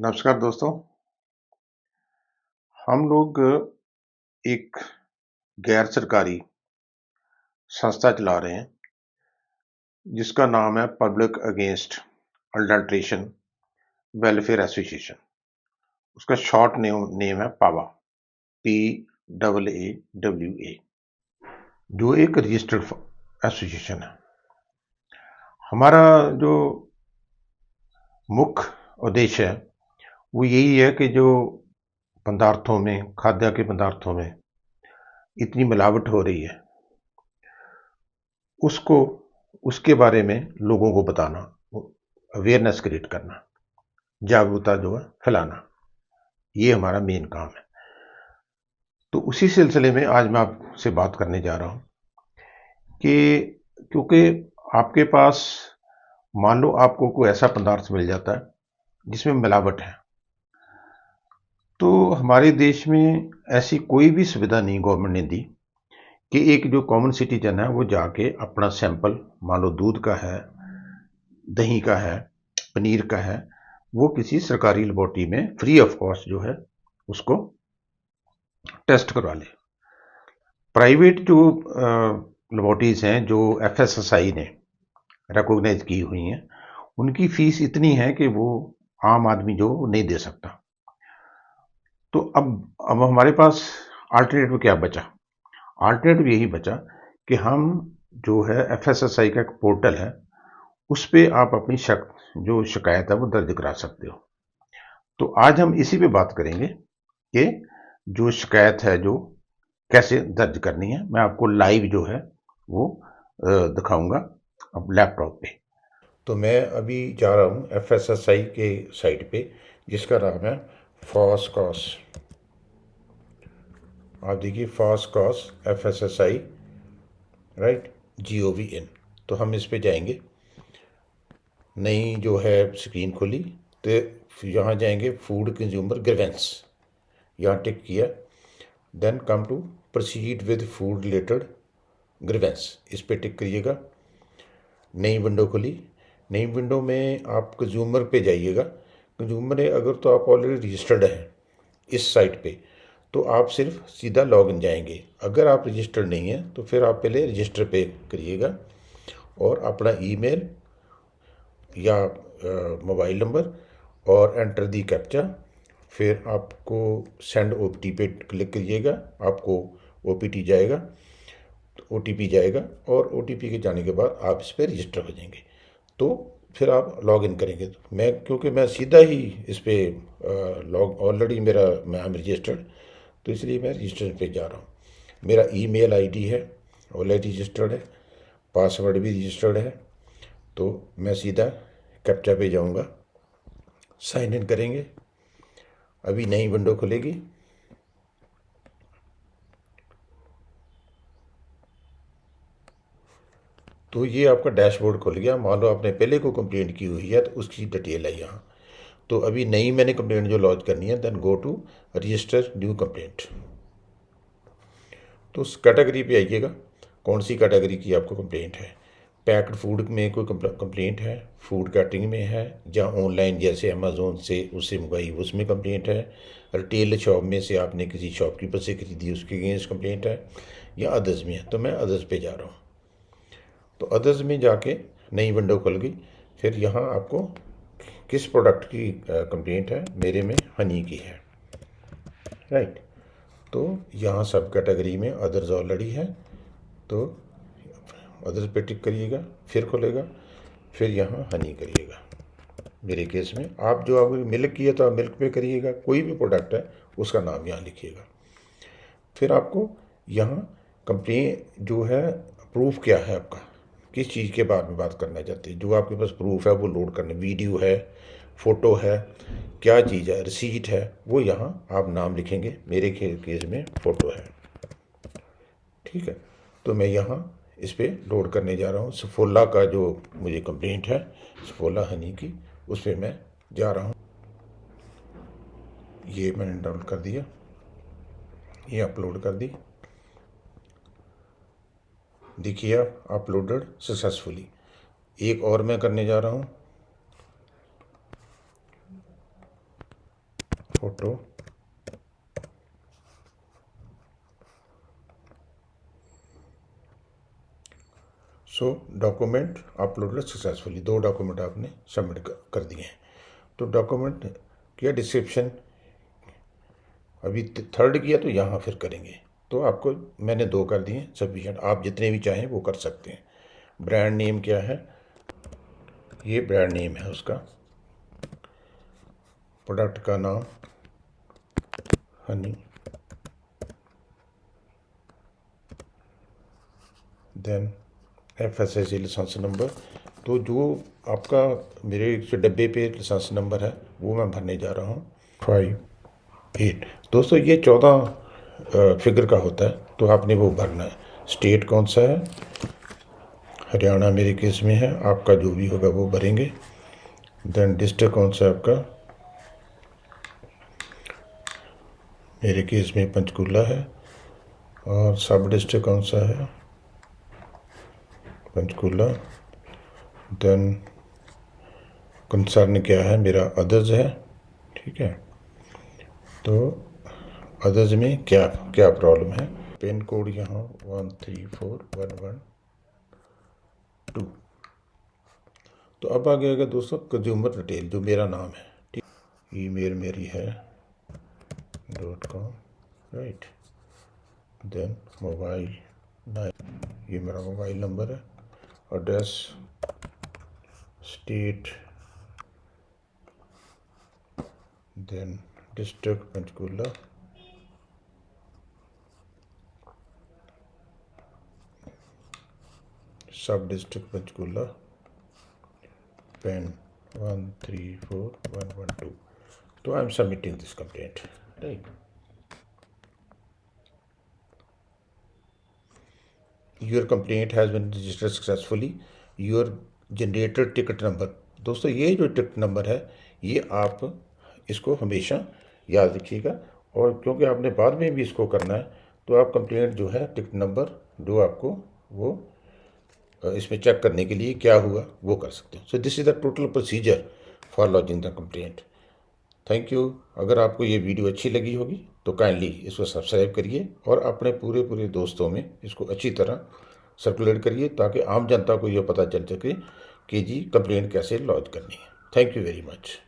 नमस्कार दोस्तों। हम लोग एक गैर सरकारी संस्था चला रहे हैं जिसका नाम है public against adulteration welfare association. उसका शॉर्ट नेम है पावा, PAAWA, जो एक रजिस्टर्ड एसोसिएशन है। हमारा जो मुख्य उद्देश्य है वो यही है कि जो पदार्थों में, खाद्य के पदार्थों में इतनी मिलावट हो रही है उसको उसके बारे में लोगों को बताना, अवेयरनेस क्रिएट करना, जागरूकता जो है फैलाना, ये हमारा मेन काम है। तो उसी सिलसिले में आज मैं आपसे बात करने जा रहा हूं कि क्योंकि आपके पास मान लो आपको कोई ऐसा पदार्थ मिल जाता है जिसमें मिलावट है, तो हमारे देश में ऐसी कोई भी सुविधा नहीं गवर्नमेंट ने दी कि एक जो कॉमन सिटीजन है वो जाके अपना सैंपल, मान लो दूध का है, दही का है, पनीर का है, वो किसी सरकारी लेबोरेटरी में फ्री ऑफ कॉस्ट जो है उसको टेस्ट करवा ले। प्राइवेट जो लेबोरेटरीज हैं जो FSSAI ने रिकॉग्नाइज की हुई हैं, उनकी फीस इतनी है कि वो आम आदमी जो नहीं दे सकता। तो अब हमारे पास अल्टरनेटिव क्या बचा? अल्टरनेटिव यही बचा कि हम जो है FSSAI का एक पोर्टल है, उस पे आप अपनी जो शिकायत है वो दर्ज करा सकते हो। तो आज हम इसी पे बात करेंगे कि जो शिकायत है जो कैसे दर्ज करनी है। मैं आपको लाइव जो है वो दिखाऊंगा अब लैपटॉप पे। तो मैं अभी जा रहा हूँ FSSAI के साइट पे जिसका नाम है फॉसकॉस। आप देखिए फॉसकॉस FSSAI राइट GOVN। तो हम इस पे जाएंगे, नई जो है स्क्रीन खुली तो यहाँ जाएंगे फूड कंज्यूमर ग्रीवेंस, यहाँ टिक किया, then come to proceed with food related grievance, इस पे टिक करिएगा। नई विंडो खुली, नई विंडो में आप कंज्यूमर पे जाइएगा। कंज्यूमर है अगर तो आप ऑलरेडी रजिस्टर्ड हैं इस साइट पे तो आप सिर्फ सीधा लॉगिन जाएंगे। अगर आप रजिस्टर्ड नहीं हैं तो फिर आप पहले रजिस्टर पे करिएगा और अपना ईमेल या मोबाइल नंबर और एंटर दी कैप्चा, फिर आपको सेंड OPT पे क्लिक करिएगा, आपको OPT जाएगा, OTP जाएगा और OTP के जाने के बाद आप इस पर रजिस्टर हो जाएंगे। तो फिर आप लॉग इन करेंगे। क्योंकि मैं सीधा ही इस पर ऑलरेडी मैं रजिस्टर्ड, तो इसलिए मैं रजिस्टर पे जा रहा हूँ। मेरा ईमेल आईडी है ऑलरेडी रजिस्टर्ड है, पासवर्ड भी रजिस्टर्ड है। तो मैं सीधा कैप्चा पे जाऊँगा, साइन इन करेंगे। अभी नई विंडो खुलेगी। तो ये आपका डैशबोर्ड खुल गया। मान लो आपने पहले को कंप्लेंट की हुई है तो उसकी डिटेल है यहाँ। तो अभी नई मैंने कंप्लेंट जो लॉन्च करनी है, then go to register new complaint. तो उस कैटेगरी पे आइएगा, कौन सी कैटेगरी की आपको कंप्लेंट है। पैक्ड फूड में कोई कंप्लेंट है, फूड कैटरिंग में है, या ऑनलाइन जैसे अमेजोन से उससे मंगाई उसमें कंप्लेंट है, रिटेल शॉप में से आपने किसी शॉपकीपर से खरीदी उसके अगेंस्ट कंप्लेंट है, या अदर्स में है। तो मैं अदर्स पे जा रहा हूँ। तो अदर्स में जाके नई विंडो खुल गई। फिर यहाँ आपको किस प्रोडक्ट की कंप्लेंट है, मेरे में हनी की है राइट। तो यहाँ सब कैटेगरी में अदर्स ऑलरेडी है, तो अदर्स पे टिक करिएगा, फिर खुलेगा, फिर यहाँ हनी करिएगा। मेरे केस में आप जो आपको मिल्क की है तो आप मिल्क पे करिएगा, कोई भी प्रोडक्ट है उसका नाम यहाँ लिखिएगा। फिर आपको यहाँ कंप्लेन जो है, प्रूफ क्या है आपका, किस चीज़ के बारे में बात करना चाहते हैं, जो आपके पास प्रूफ है वो लोड करना, वीडियो है, फ़ोटो है, क्या चीज़ है, रिसीट है, वो यहाँ आप नाम लिखेंगे। मेरे केस में फ़ोटो है, ठीक है। तो मैं यहाँ इस पर लोड करने जा रहा हूँ। सफोला का जो मुझे कंप्लेंट है, सफोला हनी की, उस पर मैं जा रहा हूँ। ये मैंने डाउनलोड कर दिया, ये अपलोड कर दी। देखिए आप अपलोडेड सक्सेसफुली। एक और मैं करने जा रहा हूँ। Photo so document uploaded successfully. 2 document आपने सबमिट कर दिए हैं। तो डॉक्यूमेंट किया, डिस्क्रिप्शन अभी 3rd किया, तो यहाँ फिर करेंगे। तो आपको मैंने 2 कर दिए सफिशिएंट, आप जितने भी चाहें वो कर सकते हैं। ब्रांड नेम क्या है, ये ब्रांड नेम है उसका। प्रोडक्ट का नाम honey, then FSSAI license number. तो जो आपका मेरे जो डब्बे पे लाइसेंस नंबर है वो मैं भरने जा रहा हूँ 58। दोस्तों ये 14 फिगर का होता है, तो आपने वो भरना है। स्टेट कौन सा है, हरियाणा मेरे केस में है, आपका जो भी होगा वो भरेंगे। देन डिस्ट्रिक्ट कौन सा है आपका, मेरे केस में पंचकूला है। और सब डिस्ट्रिक्ट कौन सा है, पंचकूला। देन कंसर्न क्या है मेरा, अदर्स है, ठीक है। तो अदर्स में क्या क्या प्रॉब्लम है, पिन कोड यहाँ 134112। तो अब आ गया दोस्तों कंज्यूमर डिटेल, जो मेरा नाम है, ठीक। ईमेल मेरी है .com, राइट। देन मोबाइल 9, ये मेरा मोबाइल नंबर है। Address state, then district Panchkula, sub district Panchkula, pin 134112। तो I am submitting this complaint, right. Your complaint has been registered successfully, your generated ticket number. दोस्तों ये जो टिकट नंबर है ये आप इसको हमेशा याद रखिएगा, और क्योंकि आपने बाद में भी इसको करना है, तो आप कंप्लेंट जो है टिकट नंबर जो आपको वो इसमें चेक करने के लिए क्या हुआ वो कर सकते हैं। So this is the total procedure for lodging the complaint. Thank you. अगर आपको ये वीडियो अच्छी लगी होगी तो काइंडली इसको सब्सक्राइब करिए और अपने पूरे दोस्तों में इसको अच्छी तरह सर्कुलेट करिए, ताकि आम जनता को ये पता चल सके कि जी कंप्लेंट कैसे लॉन्च करनी है। Thank you very much.